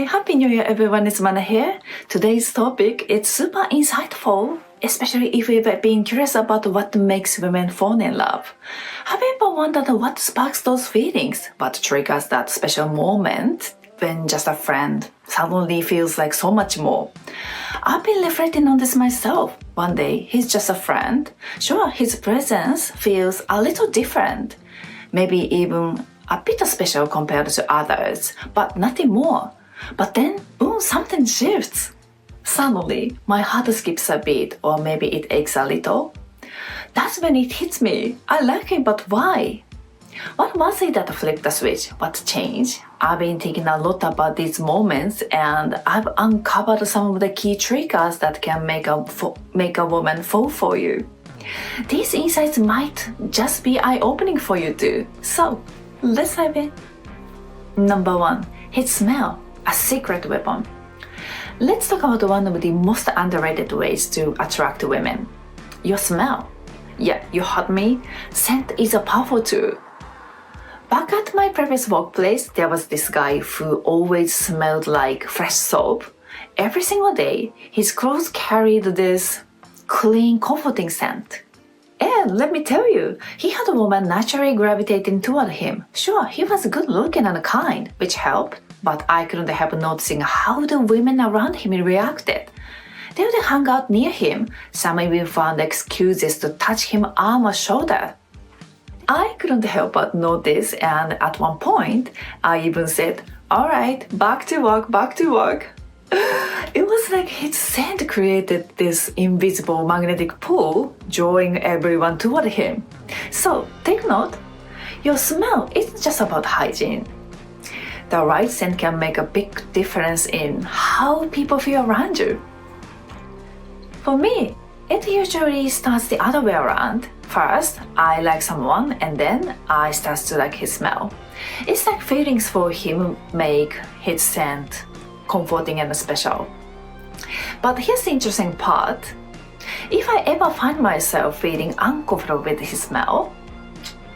Hi, Happy New Year everyone, it's Mana here. Today's topic is super insightful, especially if you've been curious about what makes women fall in love. Have you ever wondered what sparks those feelings? What triggers that special moment when just a friend suddenly feels like so much more? I've been reflecting on this myself. One day, he's just a friend. Sure, his presence feels a little different. Maybe even a bit special compared to others, but nothing more. But then, boom, something shifts. Suddenly, my heart skips a beat, or maybe it aches a little. That's when it hits me. I like him, but why? What was it that flipped the switch? What changed? I've been thinking a lot about these moments, and I've uncovered some of the key triggers that can make a woman fall for you. These insights might just be eye-opening for you too. So, let's dive in. Number 1. His smell. A secret weapon. Let's talk about one of the most underrated ways to attract women. Your smell. Yeah, you heard me. Scent is a powerful tool. Back at my previous workplace, there was this guy who always smelled like fresh soap. Every single day, his clothes carried this clean, comforting scent. And let me tell you, he had a woman naturally gravitating toward him. Sure, he was good looking and kind, which helped, but I couldn't help noticing how the women around him reacted. They would hang out near him. Some even found excuses to touch him arm or shoulder. I couldn't help but notice, and at one point, I even said, "Alright, back to work, back to work." It was like his scent created this invisible magnetic pull, drawing everyone toward him. So, take note, your smell isn't just about hygiene. The right scent can make a big difference in how people feel around you. For me, it usually starts the other way around. First, I like someone and then I start to like his smell. It's like feelings for him make his scent comforting and special. But here's the interesting part. If I ever find myself feeling uncomfortable with his smell,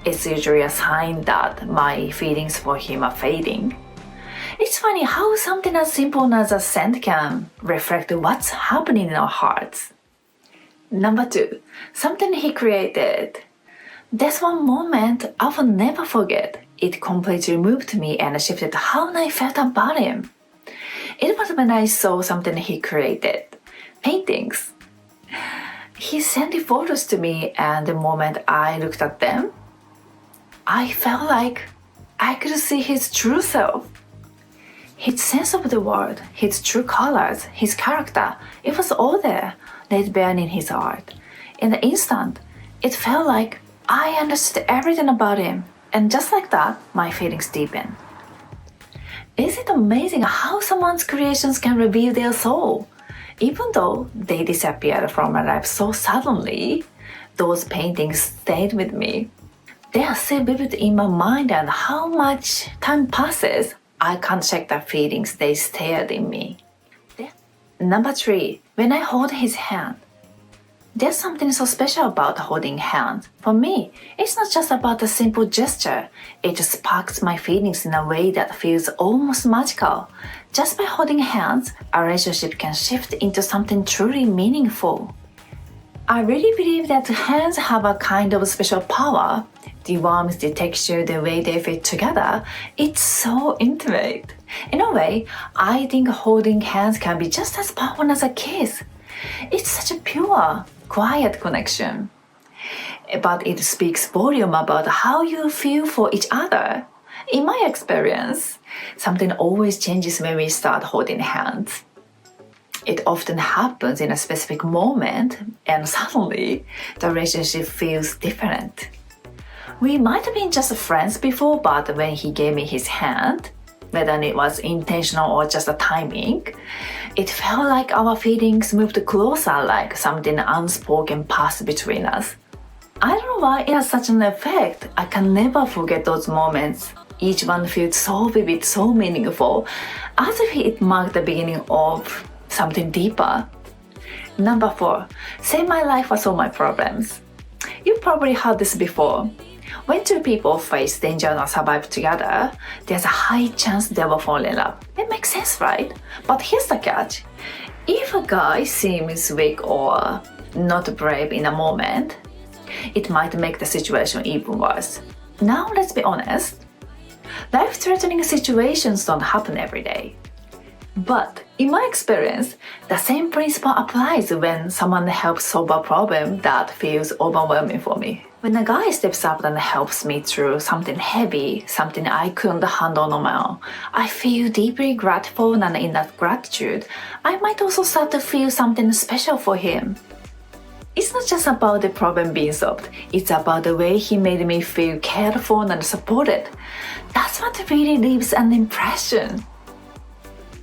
it's usually a sign that my feelings for him are fading. It's funny how something as simple as a scent can reflect what's happening in our hearts. Number 2, something he created. There's one moment I will never forget. It completely moved me and shifted how I felt about him. It was when I saw something he created. Paintings. He sent the photos to me, and the moment I looked at them, I felt like I could see his true self. His sense of the world, his true colors, his character, it was all there, laid bare in his art. In the instant, it felt like I understood everything about him, and just like that, my feelings deepened. Is it amazing how someone's creations can reveal their soul? Even though they disappeared from my life so suddenly, those paintings stayed with me. They are so vivid in my mind, and how much time passes, I can't shake the feelings they stirred in me. Number 3, when I hold his hand. There's something so special about holding hands. For me, it's not just about a simple gesture. It sparks my feelings in a way that feels almost magical. Just by holding hands, a relationship can shift into something truly meaningful. I really believe that hands have a kind of special power. The warmth, the texture, the way they fit together, it's so intimate. In a way, I think holding hands can be just as powerful as a kiss. It's such a pure, quiet connection. But it speaks volume about how you feel for each other. In my experience, something always changes when we start holding hands. It often happens in a specific moment, and suddenly the relationship feels different. We might have been just friends before, but when he gave me his hand, whether it was intentional or just a timing, it felt like our feelings moved closer, like something unspoken passed between us. I don't know why it has such an effect. I can never forget those moments. Each one feels so vivid, so meaningful, as if it marked the beginning of something deeper. Number 4, say my life was all my problems. You probably heard this before. When two people face danger and survive together, there's a high chance they will fall in love. It makes sense, right? But here's the catch. If a guy seems weak or not brave in a moment, it might make the situation even worse. Now let's be honest. Life-threatening situations don't happen every day. But in my experience, the same principle applies when someone helps solve a problem that feels overwhelming for me. When a guy steps up and helps me through something heavy, something I couldn't handle on my own, I feel deeply grateful, and in that gratitude, I might also start to feel something special for him. It's not just about the problem being solved, it's about the way he made me feel cared for and supported. That's what really leaves an impression.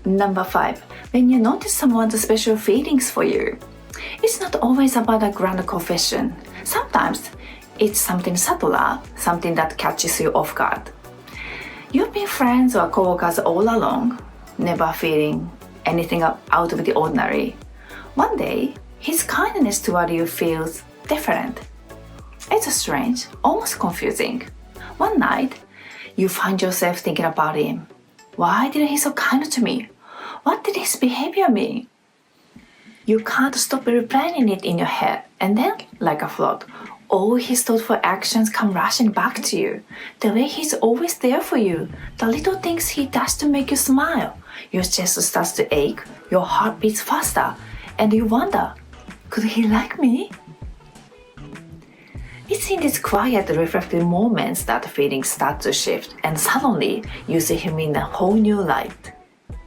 Number 5. When you notice someone's special feelings for you, it's not always about a grand confession. Sometimes it's something subtler, something that catches you off guard. You've been friends or co-workers all along, never feeling anything out of the ordinary. One day, his kindness toward you feels different. It's strange, almost confusing. One night, you find yourself thinking about him. Why did he so kind to me? What did his behavior mean? You can't stop replaying it in your head, and then, like a flood, all his thoughtful actions come rushing back to you. The way he's always there for you, the little things he does to make you smile. Your chest starts to ache, your heart beats faster, and you wonder, could he like me? It's in these quiet, reflective moments that feelings start to shift, and suddenly you see him in a whole new light.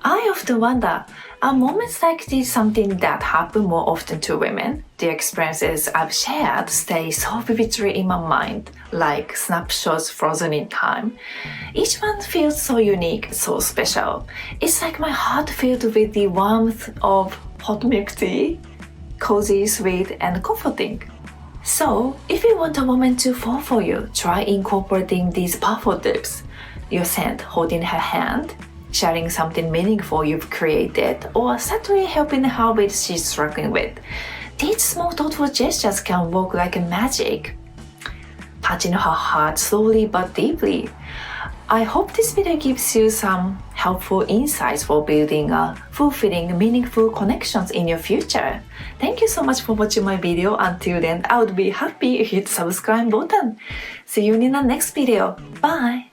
I often wonder, are moments like this something that happen more often to women? The experiences I've shared stay so vividly in my mind, like snapshots frozen in time. Each one feels so unique, so special. It's like my heart filled with the warmth of hot milk tea, cozy, sweet, and comforting. So, if you want a woman to fall for you, try incorporating these powerful tips. Your scent, holding her hand, sharing something meaningful you've created, or subtly helping her with what she's struggling with. These small thoughtful gestures can work like magic, touching her heart slowly but deeply. I hope this video gives you some helpful insights for building fulfilling, meaningful connections in your future. Thank you so much for watching my video. Until then, I would be happy if you hit the subscribe button. See you in the next video. Bye!